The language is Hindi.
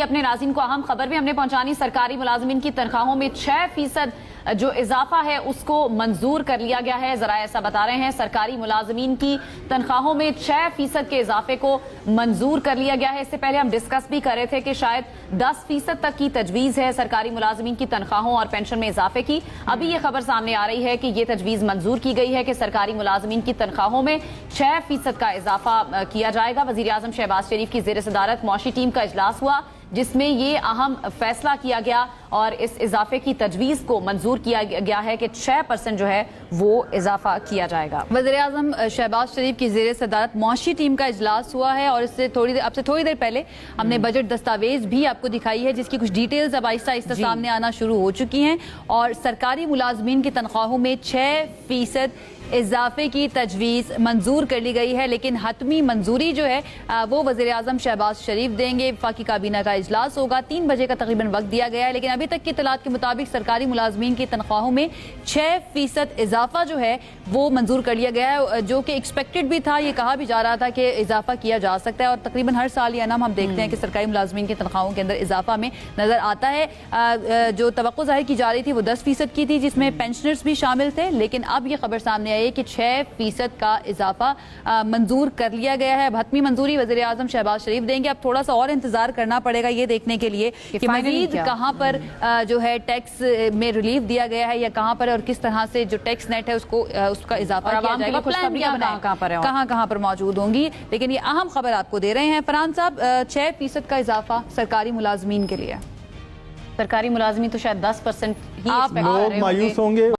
अपने नाज़रीन को अहम खबर भी हमने पहुंचानी। सरकारी मुलाजमीन की तनख्वाहों में 6% जो इजाफा है उसको मंजूर कर लिया गया है। जरा ऐसा बता रहे हैं, सरकारी मुलाजमीन की तनख्वाहों में 6% के इजाफे को मंजूर कर लिया गया है। इससे पहले हम डिस्कस भी कर रहे थे कि शायद 10% तक की तजवीज़ है सरकारी मुलाजमीन की तनख्वाहों और पेंशन में इजाफे की। अभी ये खबर सामने आ रही है कि ये तजवीज़ मंजूर की गई है कि सरकारी मुलाजमीन की तनख्वाहों में 6% का इजाफा किया जाएगा। वज़ीर आज़म शहबाज शरीफ की ज़ेर सदारत मौशी टीम का इजलास हुआ जिसमें ये अहम फैसला किया गया और इस इजाफे की तजवीज़ को मंजूर किया गया है कि 6% जो है वो इजाफा किया जाएगा। वज़ीर आज़म शहबाज शरीफ की ज़ेर सदारत मौशी टीम का इजलास हुआ है और इससे थोड़ी देर पहले हमने बजट दस्तावेज भी आपको दिखाई है जिसकी कुछ डिटेल्स अब आहिस्ता आहिस्ता सामने आना शुरू हो चुकी हैं और सरकारी मुलाजमीन की तनख्वाहों में 6% इजाफे की तजवीज़ मंजूर कर ली गई है। लेकिन हतमी मंजूरी जो है वो वज़ीर आज़म शहबाज शरीफ देंगे। वफाकी काबीना का इजलास होगा, 3 बजे का तकरीबन वक्त दिया गया है। लेकिन अभी तक की इत्तलात के मुताबिक सरकारी मुलाजमीन की तनख्वाहों में 6% इजाफा जो है वो मंजूर कर लिया गया है, जो कि एक्सपेक्टेड भी था। ये कहा भी जा रहा था कि इजाफा किया जा सकता है और तकरीबन हर साल ये अनाम हम देखते हैं कि सरकारी मुलाजमीन की तनख्वाहों के अंदर इजाफा में नजर आता है। जो तवक्को जाहिर की जा रही थी वो 10% की थी जिसमें पेंशनर्स भी शामिल थे, लेकिन अब ये खबर सामने आई कि 6% का इजाफा मंजूर कर लिया गया है। हतमी मंजूरी वज़ीर आज़म शहबाज शरीफ देंगे। अब थोड़ा सा और इंतजार करना पड़ेगा ये देखने के लिए कि मजीद कहां पर जो है टैक्स में रिलीफ दिया गया है या कहां पर और किस तरह से जो टैक्स नेट है उसका इजाफा किया जाएगा, कहां पर मौजूद होंगी। लेकिन ये अहम खबर आपको दे रहे हैं फरहान साहब, 6% का इजाफा सरकारी मुलाजमीन के लिए। सरकारी मुलाजमीन तो शायद 10% ही आप लोग मायूस होंगे।